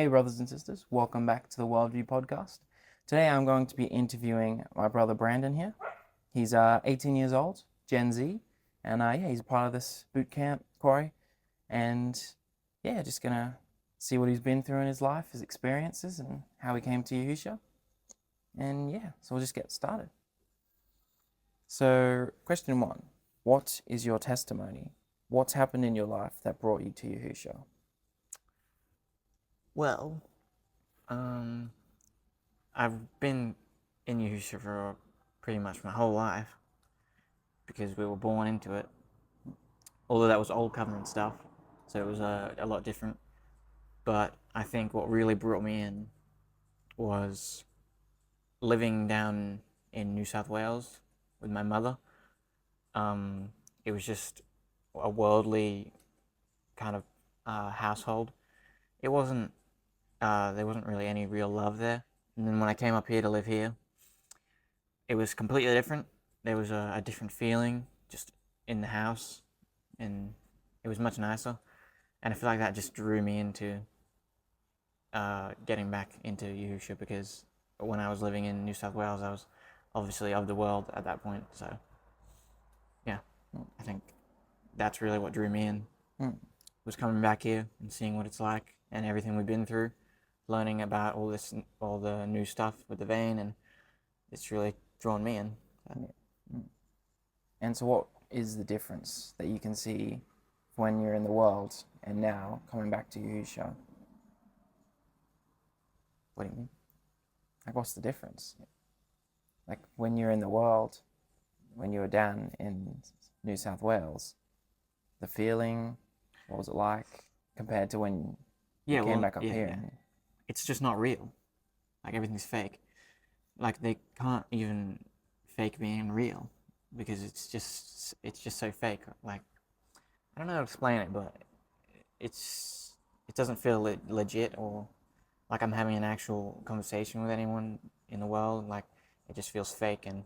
Hey brothers and sisters, welcome back to the Worldview podcast. Today I'm going to be interviewing my brother Brandon here. He's 18 years old, Gen Z, and he's a part of this boot camp quarry. And just gonna see what he's been through in his life, his experiences, and how he came to Yahusha. And so we'll just get started. So question 1, what is your testimony? What's happened in your life that brought you to Yahusha? Well, I've been in Yahusha for pretty much my whole life because we were born into it. Although that was old covenant stuff, so it was a lot different. But I think what really brought me in was living down in New South Wales with my mother. It was just a worldly kind of household. It wasn't. There wasn't really any real love there. And then when I came up here to live here, it was completely different. There was a different feeling just in the house, and it was much nicer. And I feel like that just drew me into getting back into Yahusha, because when I was living in New South Wales, I was obviously of the world at that point. So, I think that's really what drew me in. Was coming back here and seeing what it's like and everything we've been through, learning about all the new stuff with the vein, and it's really drawn me in. And so what is the difference that you can see when you're in the world and now coming back to Yahusha? What do you mean? Like, what's the difference? Like, when you're in the world, when you were down in New South Wales, the feeling, what was it like compared to when you came back up here? Yeah. It's just not real. Like, everything's fake. Like, they can't even fake being real because it's just so fake. Like, I don't know how to explain it, but it doesn't feel legit, or like I'm having an actual conversation with anyone in the world. Like, it just feels fake and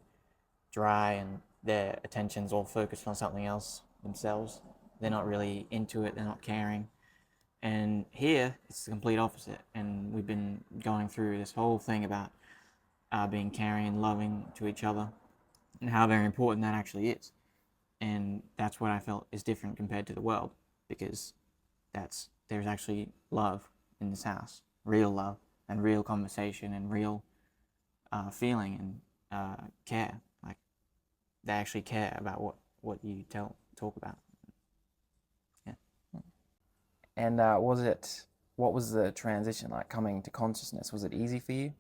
dry, and their attention's all focused on something else themselves. They're not really into it. They're not caring. And here, it's the complete opposite. And we've been going through this whole thing about being caring and loving to each other, and how very important that actually is. And that's what I felt is different compared to the world, because there's actually love in this house, real love and real conversation and real feeling and care. Like, they actually care about what you talk about. And what was the transition like coming to consciousness? Was it easy for you?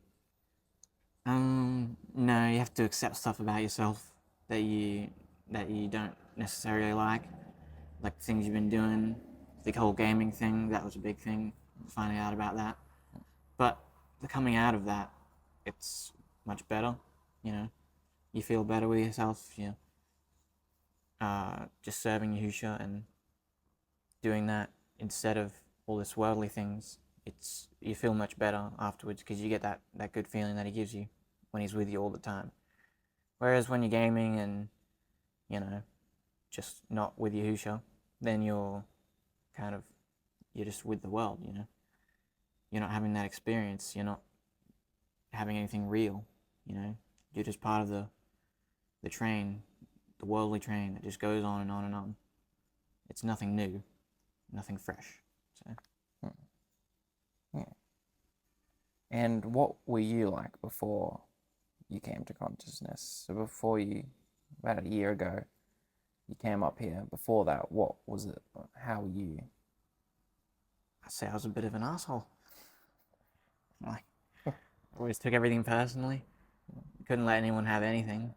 No, you have to accept stuff about yourself that you don't necessarily like things you've been doing. The whole gaming thing, that was a big thing, finding out about that. But the coming out of that, it's much better, You feel better with yourself, just serving Yahusha and doing that instead of all this worldly things. You feel much better afterwards, because you get that good feeling that he gives you when he's with you all the time. Whereas when you're gaming and, just not with Yahusha, then you're just with the world, You're not having that experience. You're not having anything real, You're just part of the train, the worldly train that just goes on and on and on. It's nothing new, nothing fresh. So. And what were you like before you came to consciousness? So before about a year ago, you came up here. Before that, what was it? How were you? I'd say I was a bit of an asshole. Like, I always took everything personally. Couldn't let anyone have anything.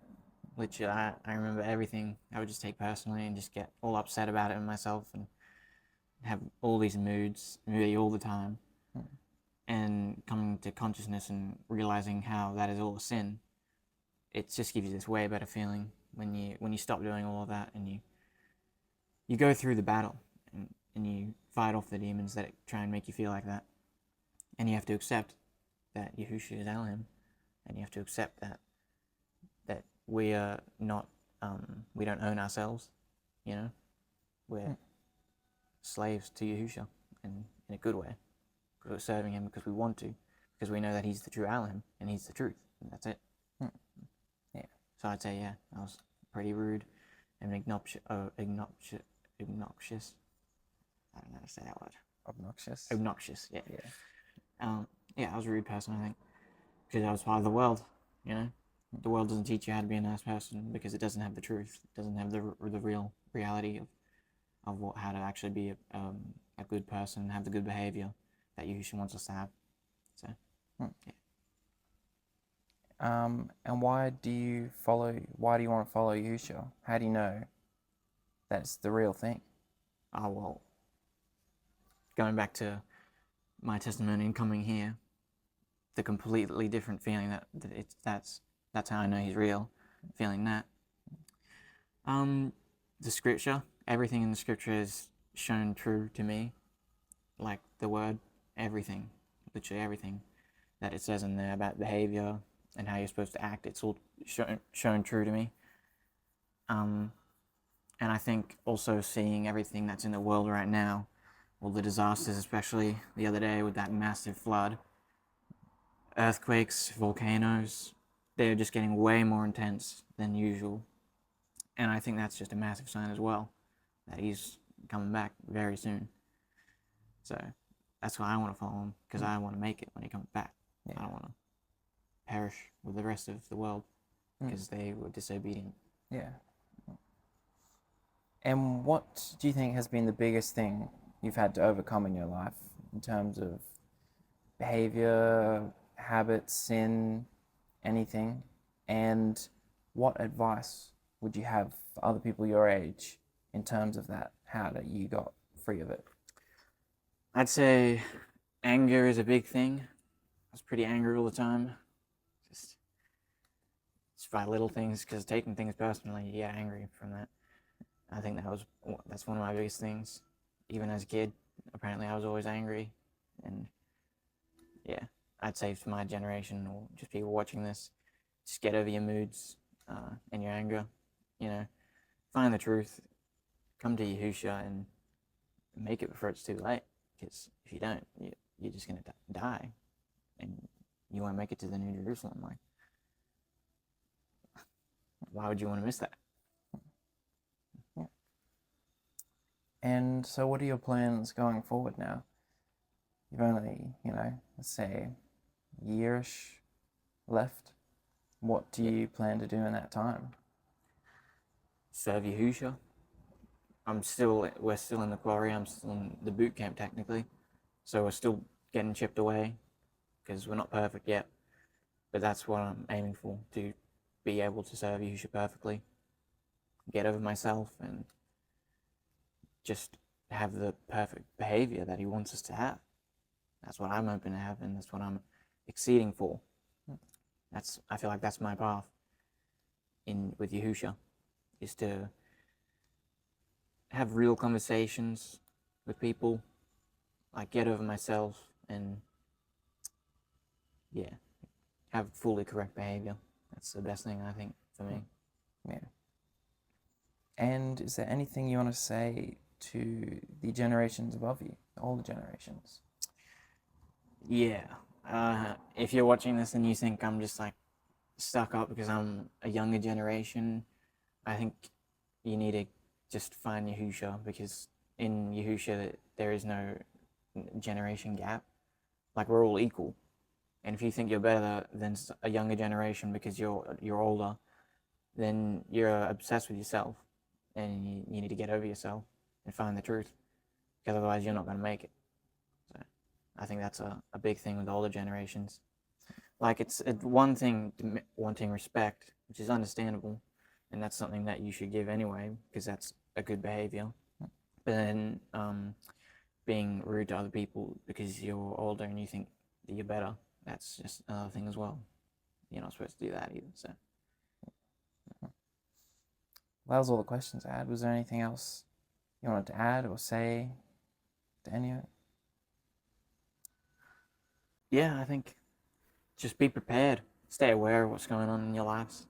Literally, I remember everything I would just take personally and just get all upset about it in myself and have all these moods really all the time. And coming to consciousness and realizing how that is all a sin, it just gives you this way better feeling when you stop doing all of that, and you go through the battle and you fight off the demons that try and make you feel like that. And you have to accept that Yahusha is Alahim, and you have to accept that we are not, we don't own ourselves, We're slaves to Yahusha, in a good way. we're serving him because we want to, because we know that he's the true Alahim and he's the truth. And that's it. Yeah. So I'd say, yeah, I was pretty rude and obnoxious. Obnoxious. I don't know how to say that word. Obnoxious. Obnoxious, yeah. Yeah. Yeah, I was a rude person, I think, because I was part of the world, you know? The world doesn't teach you how to be a nice person because it doesn't have the truth. It doesn't have the real reality of how to actually be a good person, have the good behavior that Yahusha wants us to have. So, yeah. And why do you want to follow Yahusha? How do you know that's the real thing? Oh, well, going back to my testimony and coming here, the completely different feeling that's how I know he's real, feeling that. The scripture, everything in the scripture is shown true to me, like the word, everything, literally everything that it says in there about behavior and how you're supposed to act, it's all shown true to me. And I think also seeing everything that's in the world right now, all the disasters, especially the other day with that massive flood, earthquakes, volcanoes, they're just getting way more intense than usual. And I think that's just a massive sign as well, that he's coming back very soon. So that's why I want to follow him, because I want to make it when he comes back. Yeah. I don't want to perish with the rest of the world because they were disobedient. Yeah. And what do you think has been the biggest thing you've had to overcome in your life in terms of behavior, habits, sin, anything? And what advice would you have for other people your age in terms of that, how that you got free of it? I'd say anger is a big thing. I was pretty angry all the time. Just by little things, because taking things personally, you get angry from that. I think that's one of my biggest things. Even as a kid, apparently I was always angry. And yeah, I'd say for my generation, or just people watching this, just get over your moods and your anger. You know, find the truth, come to Yahusha and make it before it's too late. Because if you don't, you're just going to die. And you won't make it to the New Jerusalem. Like, why would you want to miss that? Yeah. And so what are your plans going forward now? You've only, let's say a year-ish left. What do you plan to do in that time? Serve Yahusha. We're still in the quarry. I'm still in the boot camp technically. So we're still getting chipped away because we're not perfect yet. But that's what I'm aiming for, to be able to serve Yahusha perfectly, get over myself, and just have the perfect behavior that he wants us to have. That's what I'm hoping to have, and that's what I'm exceeding for. I feel like that's my path with Yahusha, is to have real conversations with people, like get over myself, and yeah, have fully correct behavior. That's the best thing, I think, for me. Yeah. And is there anything you want to say to the generations above you, the older generations? Yeah. If you're watching this and you think I'm just like stuck up because I'm a younger generation, I think you need to just find Yahusha, because in Yahusha there is no generation gap. Like, we're all equal. And if you think you're better than a younger generation because you're older, then you're obsessed with yourself, and you need to get over yourself and find the truth, because otherwise you're not going to make it. So I think that's a big thing with the older generations. Like, it's one thing wanting respect, which is understandable, and that's something that you should give anyway, because that's a good behavior. But then being rude to other people because you're older and you think that you're better, that's just another thing as well. You're not supposed to do that either. So well, that was all the questions I had. Was there anything else you wanted to add or say to any of it? yeah, I think just be prepared. Stay aware of what's going on in your lives,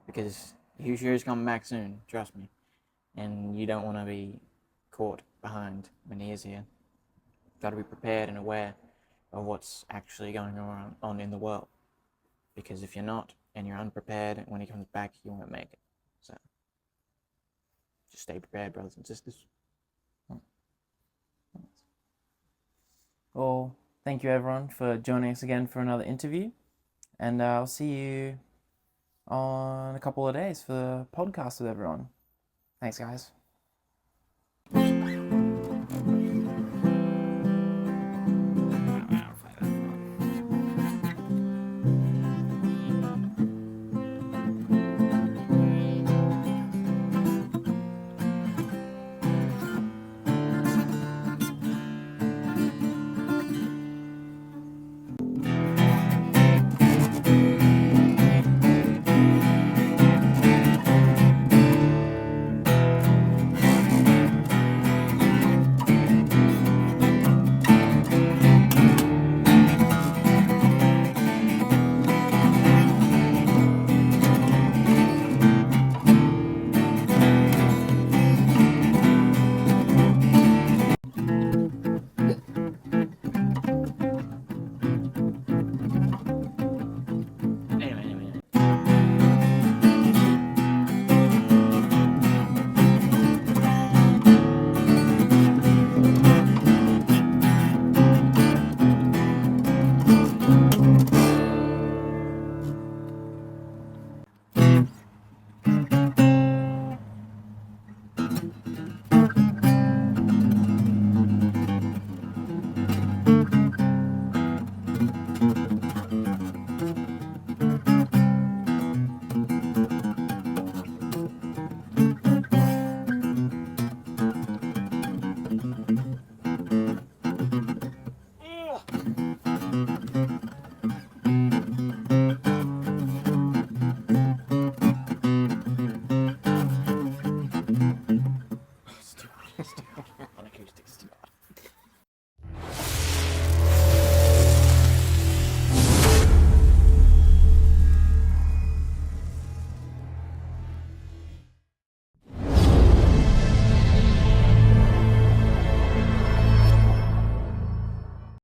because Yahusha is coming back soon, trust me. And you don't want to be caught behind when he is here. got to be prepared and aware of what's actually going on in the world. Because if you're not, and you're unprepared, when he comes back, you won't make it. So, just stay prepared, brothers and sisters. Well, thank you everyone for joining us again for another interview. And I'll see you on a couple of days for the podcast with everyone. Thanks, guys.